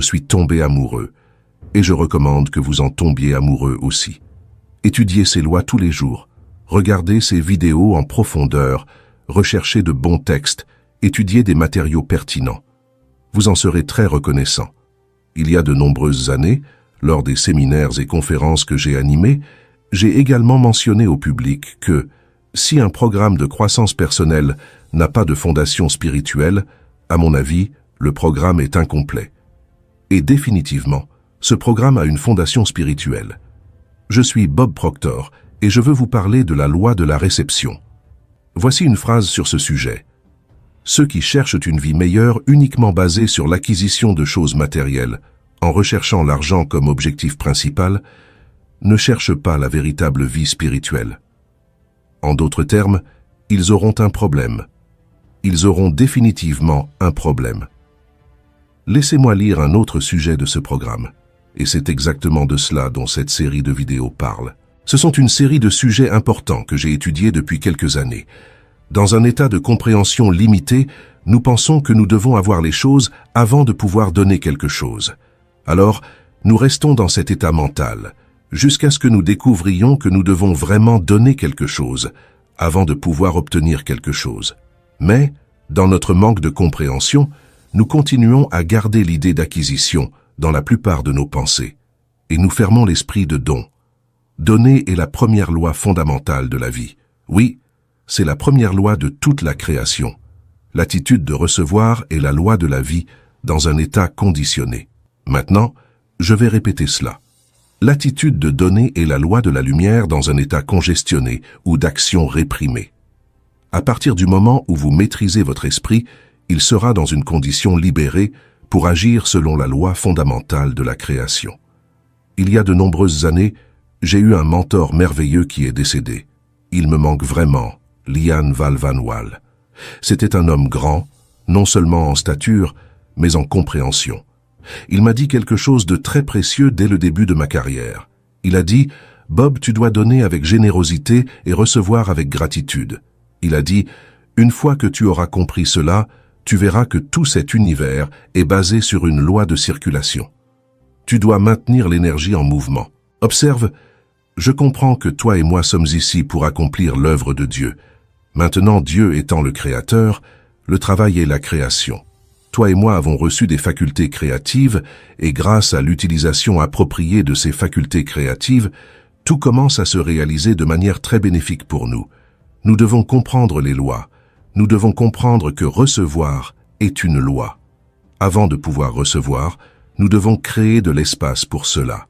Je suis tombé amoureux, et je recommande que vous en tombiez amoureux aussi. Étudiez ces lois tous les jours, regardez ces vidéos en profondeur, recherchez de bons textes, étudiez des matériaux pertinents. Vous en serez très reconnaissant. Il y a de nombreuses années, lors des séminaires et conférences que j'ai animés, j'ai également mentionné au public que, si un programme de croissance personnelle n'a pas de fondation spirituelle, à mon avis, le programme est incomplet. Et définitivement, ce programme a une fondation spirituelle. Je suis Bob Proctor et je veux vous parler de la loi de la réception. Voici une phrase sur ce sujet. Ceux qui cherchent une vie meilleure uniquement basée sur l'acquisition de choses matérielles, en recherchant l'argent comme objectif principal, ne cherchent pas la véritable vie spirituelle. En d'autres termes, ils auront un problème. Ils auront définitivement un problème. Laissez-moi lire un autre sujet de ce programme. Et c'est exactement de cela dont cette série de vidéos parle. Ce sont une série de sujets importants que j'ai étudiés depuis quelques années. Dans un état de compréhension limité, nous pensons que nous devons avoir les choses avant de pouvoir donner quelque chose. Alors, nous restons dans cet état mental, jusqu'à ce que nous découvrions que nous devons vraiment donner quelque chose, avant de pouvoir obtenir quelque chose. Mais, dans notre manque de compréhension, nous continuons à garder l'idée d'acquisition dans la plupart de nos pensées, et nous fermons l'esprit de don. Donner est la première loi fondamentale de la vie. Oui, c'est la première loi de toute la création. L'attitude de recevoir est la loi de la vie dans un état conditionné. Maintenant, je vais répéter cela. L'attitude de donner est la loi de la lumière dans un état congestionné ou d'action réprimée. À partir du moment où vous maîtrisez votre esprit, il sera dans une condition libérée pour agir selon la loi fondamentale de la création. Il y a de nombreuses années, j'ai eu un mentor merveilleux qui est décédé. Il me manque vraiment, Lian Val Van Wal. C'était un homme grand, non seulement en stature, mais en compréhension. Il m'a dit quelque chose de très précieux dès le début de ma carrière. Il a dit « Bob, tu dois donner avec générosité et recevoir avec gratitude. » Il a dit « Une fois que tu auras compris cela, tu verras que tout cet univers est basé sur une loi de circulation. Tu dois maintenir l'énergie en mouvement. Observe, je comprends que toi et moi sommes ici pour accomplir l'œuvre de Dieu. Maintenant, Dieu étant le Créateur, le travail est la création. Toi et moi avons reçu des facultés créatives et grâce à l'utilisation appropriée de ces facultés créatives, tout commence à se réaliser de manière très bénéfique pour nous. Nous devons comprendre les lois. Nous devons comprendre que recevoir est une loi. Avant de pouvoir recevoir, nous devons créer de l'espace pour cela.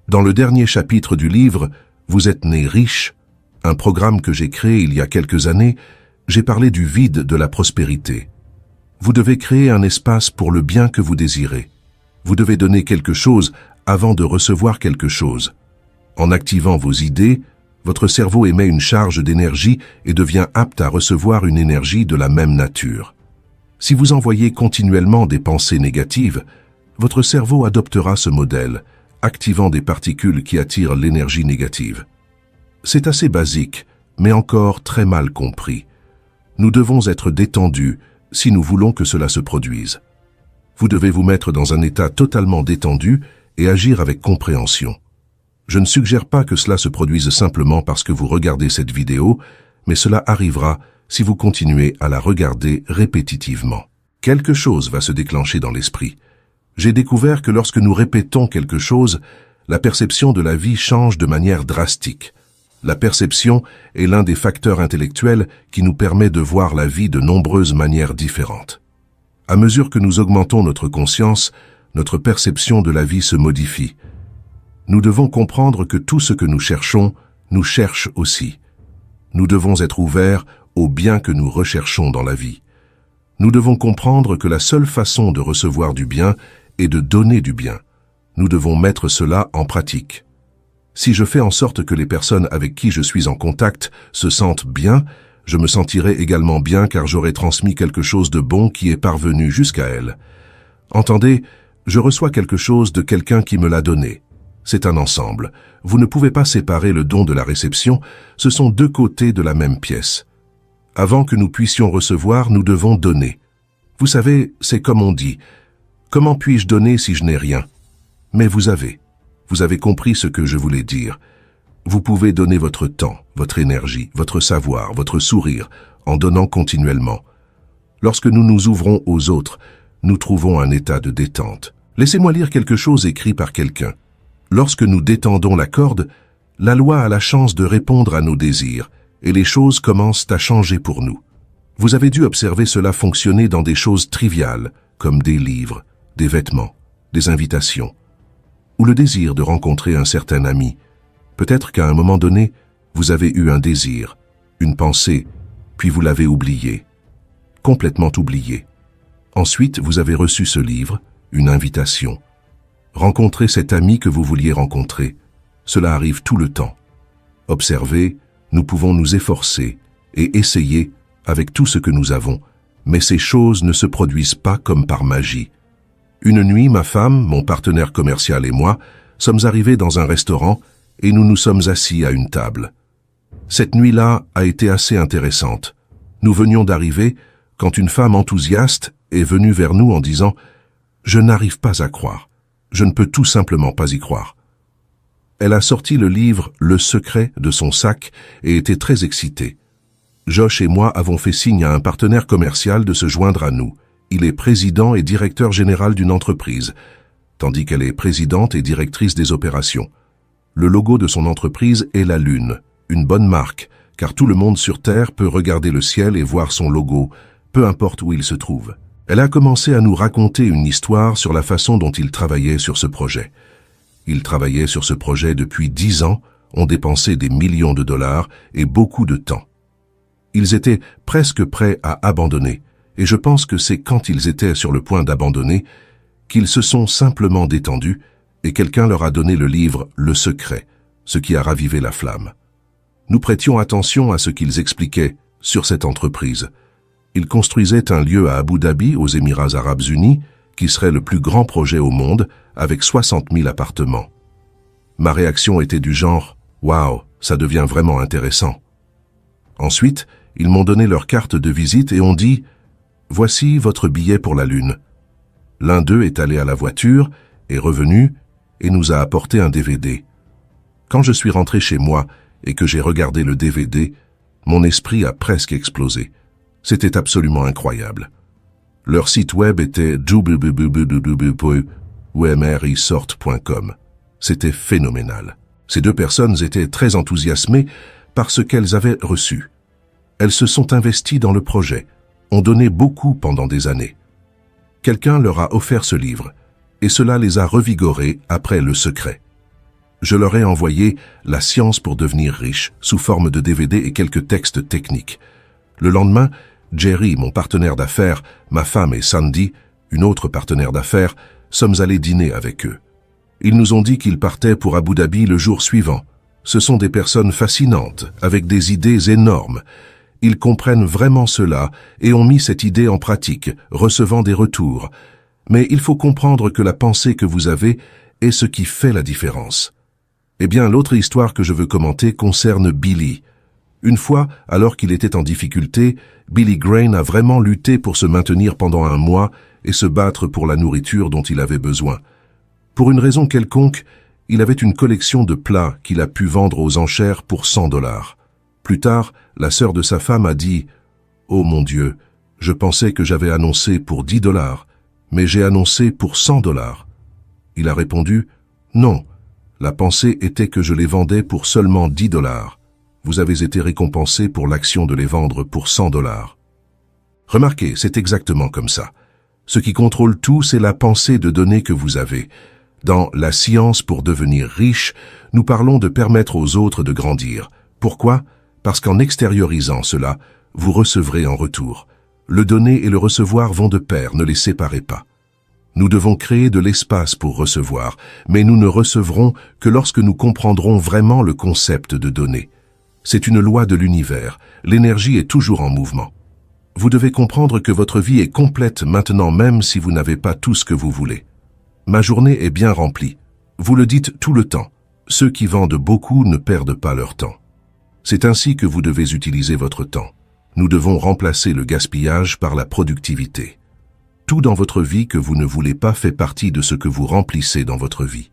Dans le dernier chapitre du livre « Vous êtes né riche », un programme que j'ai créé il y a quelques années, j'ai parlé du vide de la prospérité. Vous devez créer un espace pour le bien que vous désirez. Vous devez donner quelque chose avant de recevoir quelque chose. En activant vos idées, votre cerveau émet une charge d'énergie et devient apte à recevoir une énergie de la même nature. Si vous envoyez continuellement des pensées négatives, votre cerveau adoptera ce modèle, activant des particules qui attirent l'énergie négative. C'est assez basique, mais encore très mal compris. Nous devons être détendus si nous voulons que cela se produise. Vous devez vous mettre dans un état totalement détendu et agir avec compréhension. Je ne suggère pas que cela se produise simplement parce que vous regardez cette vidéo, mais cela arrivera si vous continuez à la regarder répétitivement. Quelque chose va se déclencher dans l'esprit. J'ai découvert que lorsque nous répétons quelque chose, la perception de la vie change de manière drastique. La perception est l'un des facteurs intellectuels qui nous permet de voir la vie de nombreuses manières différentes. À mesure que nous augmentons notre conscience, notre perception de la vie se modifie. Nous devons comprendre que tout ce que nous cherchons, nous cherche aussi. Nous devons être ouverts au bien que nous recherchons dans la vie. Nous devons comprendre que la seule façon de recevoir du bien est de donner du bien. Nous devons mettre cela en pratique. Si je fais en sorte que les personnes avec qui je suis en contact se sentent bien, je me sentirai également bien car j'aurai transmis quelque chose de bon qui est parvenu jusqu'à elles. Entendez, je reçois quelque chose de quelqu'un qui me l'a donné. C'est un ensemble. Vous ne pouvez pas séparer le don de la réception, ce sont deux côtés de la même pièce. Avant que nous puissions recevoir, nous devons donner. Vous savez, c'est comme on dit, Comment puis-je donner si je n'ai rien? Mais vous avez compris ce que je voulais dire. Vous pouvez donner votre temps, votre énergie, votre savoir, votre sourire, en donnant continuellement. Lorsque nous nous ouvrons aux autres, nous trouvons un état de détente. Laissez-moi lire quelque chose écrit par quelqu'un. Lorsque nous détendons la corde, la loi a la chance de répondre à nos désirs, et les choses commencent à changer pour nous. Vous avez dû observer cela fonctionner dans des choses triviales, comme des livres, des vêtements, des invitations, ou le désir de rencontrer un certain ami. Peut-être qu'à un moment donné, vous avez eu un désir, une pensée, puis vous l'avez oublié, complètement oublié. Ensuite, vous avez reçu ce livre, une invitation. Rencontrez cet ami que vous vouliez rencontrer. Cela arrive tout le temps. Observez, nous pouvons nous efforcer et essayer avec tout ce que nous avons, mais ces choses ne se produisent pas comme par magie. Une nuit, ma femme, mon partenaire commercial et moi sommes arrivés dans un restaurant et nous nous sommes assis à une table. Cette nuit-là a été assez intéressante. Nous venions d'arriver quand une femme enthousiaste est venue vers nous en disant « Je n'arrive pas à croire. Je ne peux tout simplement pas y croire. » Elle a sorti le livre « Le secret » de son sac et était très excitée. Josh et moi avons fait signe à un partenaire commercial de se joindre à nous. Il est président et directeur général d'une entreprise, tandis qu'elle est présidente et directrice des opérations. Le logo de son entreprise est la Lune, une bonne marque, car tout le monde sur Terre peut regarder le ciel et voir son logo, peu importe où il se trouve. Elle a commencé à nous raconter une histoire sur la façon dont il travaillait sur ce projet. Il travaillait sur ce projet depuis 10 ans, ont dépensé des millions de dollars et beaucoup de temps. Ils étaient presque prêts à abandonner, et je pense que c'est quand ils étaient sur le point d'abandonner qu'ils se sont simplement détendus et quelqu'un leur a donné le livre « Le secret », ce qui a ravivé la flamme. Nous prêtions attention à ce qu'ils expliquaient sur cette entreprise. Ils construisaient un lieu à Abu Dhabi, aux Émirats arabes unis, qui serait le plus grand projet au monde, avec 60 000 appartements. Ma réaction était du genre « Waouh, ça devient vraiment intéressant ». Ensuite, ils m'ont donné leur carte de visite et ont dit « Voici votre billet pour la Lune ». L'un d'eux est allé à la voiture, est revenu et nous a apporté un DVD. Quand je suis rentré chez moi et que j'ai regardé le DVD, mon esprit a presque explosé. C'était absolument incroyable. Leur site web était www.wmrisort.com. C'était phénoménal. Ces deux personnes étaient très enthousiasmées par ce qu'elles avaient reçu. Elles se sont investies dans le projet, ont donné beaucoup pendant des années. Quelqu'un leur a offert ce livre, et cela les a revigorés après Le secret. Je leur ai envoyé La science pour devenir riche, sous forme de DVD et quelques textes techniques. Le lendemain, Jerry, mon partenaire d'affaires, ma femme et Sandy, une autre partenaire d'affaires, sommes allés dîner avec eux. Ils nous ont dit qu'ils partaient pour Abu Dhabi le jour suivant. Ce sont des personnes fascinantes, avec des idées énormes. Ils comprennent vraiment cela et ont mis cette idée en pratique, recevant des retours. Mais il faut comprendre que la pensée que vous avez est ce qui fait la différence. Eh bien, l'autre histoire que je veux commenter concerne Billy. Une fois, alors qu'il était en difficulté, Billy Graham a vraiment lutté pour se maintenir pendant un mois et se battre pour la nourriture dont il avait besoin. Pour une raison quelconque, il avait une collection de plats qu'il a pu vendre aux enchères pour 100 $. Plus tard, la sœur de sa femme a dit « Oh mon Dieu, je pensais que j'avais annoncé pour 10 $, mais j'ai annoncé pour 100 $. Il a répondu « Non, la pensée était que je les vendais pour seulement 10 $. Vous avez été récompensé pour l'action de les vendre pour 100 $. Remarquez, c'est exactement comme ça. Ce qui contrôle tout, c'est la pensée de donner que vous avez. Dans La science pour devenir riche, nous parlons de permettre aux autres de grandir. Pourquoi? Parce qu'en extériorisant cela, vous recevrez en retour. Le donner et le recevoir vont de pair, ne les séparez pas. Nous devons créer de l'espace pour recevoir, mais nous ne recevrons que lorsque nous comprendrons vraiment le concept de donner. C'est une loi de l'univers, l'énergie est toujours en mouvement. Vous devez comprendre que votre vie est complète maintenant même si vous n'avez pas tout ce que vous voulez. Ma journée est bien remplie. Vous le dites tout le temps. Ceux qui vendent beaucoup ne perdent pas leur temps. C'est ainsi que vous devez utiliser votre temps. Nous devons remplacer le gaspillage par la productivité. Tout dans votre vie que vous ne voulez pas fait partie de ce que vous remplissez dans votre vie.